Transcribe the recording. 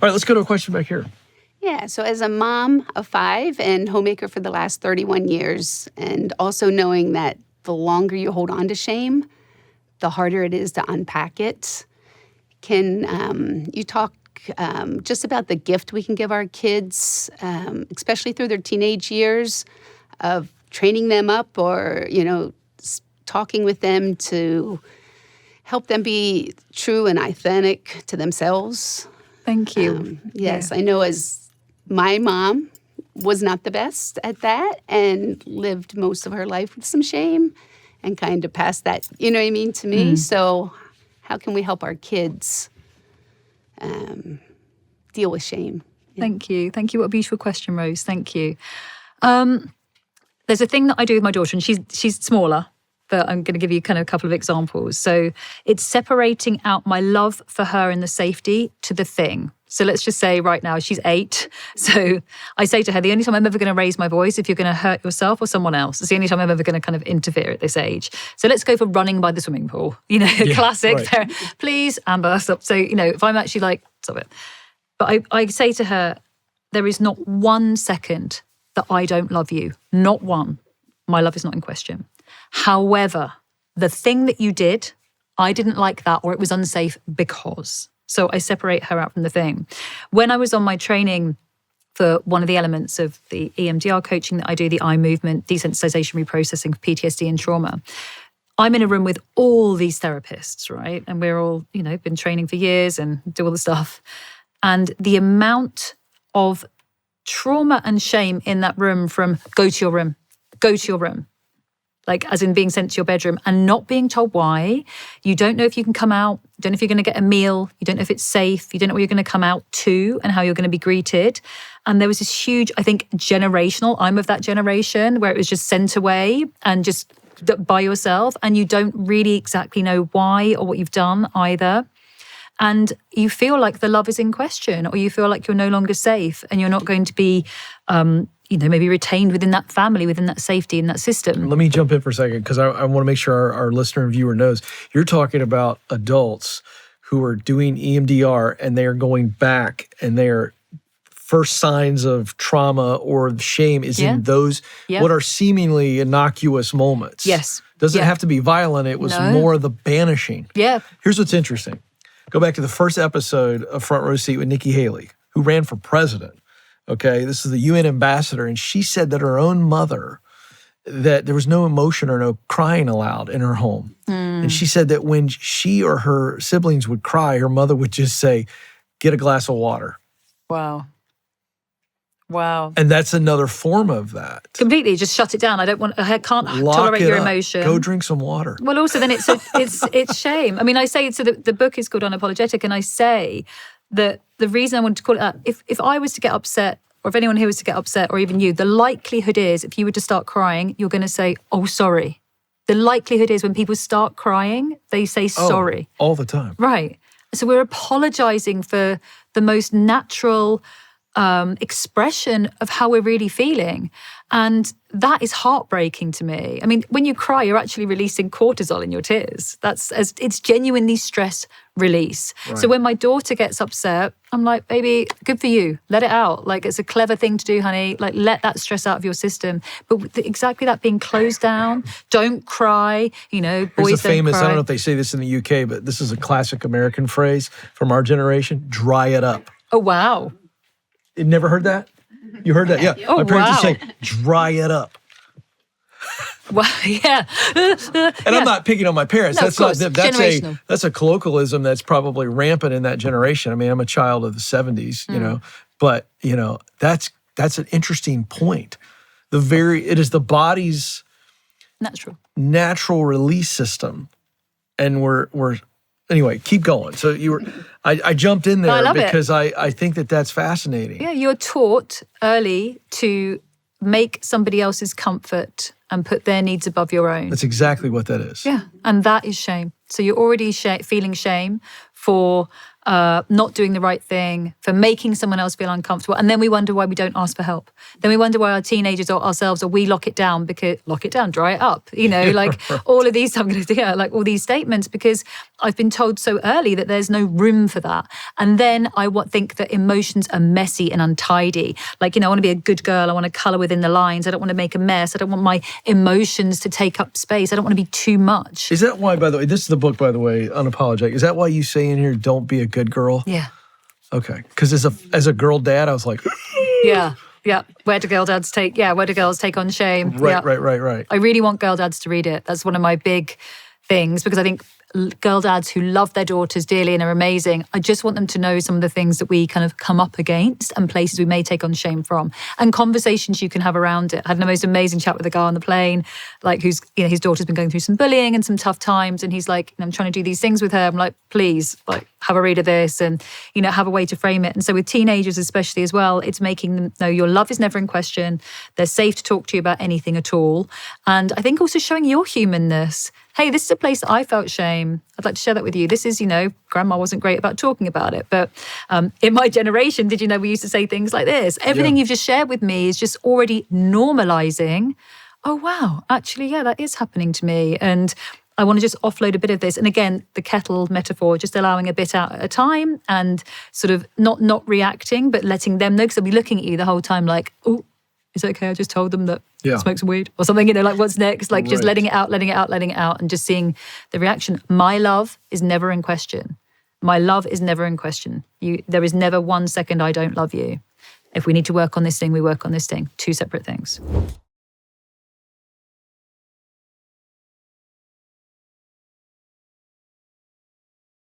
right, let's go to a question back here. Yeah, so as a mom of 5 and homemaker for the last 31 years, and also knowing that the longer you hold on to shame, the harder it is to unpack it. Can you talk just about the gift we can give our kids, especially through their teenage years, of training them up or, talking with them to help them be true and authentic to themselves? Thank you. Yes, I know as my mom was not the best at that and lived most of her life with some shame and kind of passed that, to me. So how can we help our kids deal with shame? Thank you. Thank you. What a beautiful question, Rose. Thank you. There's a thing that I do with my daughter, and she's smaller, but I'm going to give you kind of a couple of examples. So it's separating out my love for her and the safety to the thing. So let's just say right now she's 8. So I say to her, the only time I'm ever going to raise my voice if you're going to hurt yourself or someone else. It's the only time I'm ever going to kind of interfere at this age. So let's go for running by the swimming pool. Classic. Right. Please, Amber, stop. So, if I'm actually like, stop it. But I say to her, there is not 1 second that I don't love you. Not one. My love is not in question. However, the thing that you did, I didn't like that, or it was unsafe because. So I separate her out from the thing. When I was on my training for one of the elements of the EMDR coaching that I do, the eye movement, desensitization, reprocessing for PTSD and trauma, I'm in a room with all these therapists, right? And we're all, been training for years and do all the stuff. And the amount of trauma and shame in that room from go to your room, like as in being sent to your bedroom and not being told why. You don't know if you can come out. You don't know if you're going to get a meal. You don't know if it's safe. You don't know where you're going to come out to and how you're going to be greeted. And there was this huge, I think, generational, I'm of that generation, where it was just sent away and just by yourself. And you don't really exactly know why or what you've done either. And you feel like the love is in question, or you feel like you're no longer safe and you're not going to be maybe retained within that family, within that safety, in that system. Let me jump in for a second, because I want to make sure our listener and viewer knows. You're talking about adults who are doing EMDR and they are going back, and their first signs of trauma or shame is in those what are seemingly innocuous moments. Yes. Doesn't have to be violent. It was more the banishing. Yeah. Here's what's interesting. Go back to the first episode of Front Row Seat with Nikki Haley, who ran for president. Okay, this is the UN ambassador, and she said that her own mother, that there was no emotion or no crying allowed in her home. And she said that when she or her siblings would cry, her mother would just say, "Get a glass of water." Wow. And that's another form of that. Completely, just shut it down. I can't tolerate your emotion. Go drink some water. Well, also then it's shame. I mean, I say, so the book is called Unapologetic, and I say that the reason I wanted to call it that, if I was to get upset, or if anyone here was to get upset, or even you, the likelihood is if you were to start crying, you're going to say, "Oh, sorry." The likelihood is when people start crying, they say sorry. All the time. Right. So we're apologizing for the most natural expression of how we're really feeling. And that is heartbreaking to me. I mean, when you cry, you're actually releasing cortisol in your tears. It's genuinely stress release. Right. So when my daughter gets upset, I'm like, "Baby, good for you. Let it out. Like, it's a clever thing to do, honey. Like, let that stress out of your system." But with exactly that being closed down, don't cry, boys Here's don't a famous, cry. I don't know if they say this in the UK, but this is a classic American phrase from our generation: dry it up. Oh, wow. You never heard that? You heard that? Yeah. Oh, My parents wow. would say, "Dry it up." Well, yeah. And I'm not picking on my parents. No, That's of course. not Generational. that's a colloquialism that's probably rampant in that generation. I mean, I'm a child of the 70s, but that's an interesting point. It is the body's natural release system, and we're anyway. Keep going. So I jumped in there because I think that's fascinating. Yeah, you're taught early to make somebody else's comfort and put their needs above your own. That's exactly what that is. Yeah, and that is shame. So you're already feeling shame for not doing the right thing, for making someone else feel uncomfortable. And then we wonder why we don't ask for help. Then we wonder why our teenagers or ourselves, or we lock it down, dry it up, like all of these, like all these statements, because I've been told so early that there's no room for that. And then I think that emotions are messy and untidy. Like, I want to be a good girl. I want to color within the lines. I don't want to make a mess. I don't want my emotions to take up space. I don't want to be too much. Is that why, by the way, this is the book, by the way, Unapologetic. Is that why you say in here, don't be a good girl? Yeah. Okay. Because as a girl dad, I was like, yeah. Where do girl dads take on shame? Right. I really want girl dads to read it. That's one of my big things, because I think girl dads who love their daughters dearly and are amazing, I just want them to know some of the things that we kind of come up against and places we may take on shame from, and conversations you can have around it. I had the most amazing chat with a guy on the plane, like who's, his daughter's been going through some bullying and some tough times, and he's like, I'm trying to do these things with her. I'm like, please, like, have a read of this and, have a way to frame it. And so with teenagers especially as well, it's making them know your love is never in question. They're safe to talk to you about anything at all. And I think also showing your humanness. Hey, this is a place that I felt shame. I'd like to share that with you. This is, grandma wasn't great about talking about it. But in my generation, did you know we used to say things like this? Everything you've just shared with me is just already normalizing. Oh, wow, actually, yeah, that is happening to me. And I want to just offload a bit of this. And again, the kettle metaphor, just allowing a bit out at a time and sort of not reacting, but letting them know, because they'll be looking at you the whole time like, oh, is it okay? I just told them that smoke some weed or something, like what's next? Like just letting it out and just seeing the reaction. My love is never in question. My love is never in question. There is never 1 second I don't love you. If we need to work on this thing, we work on this thing. 2 separate things.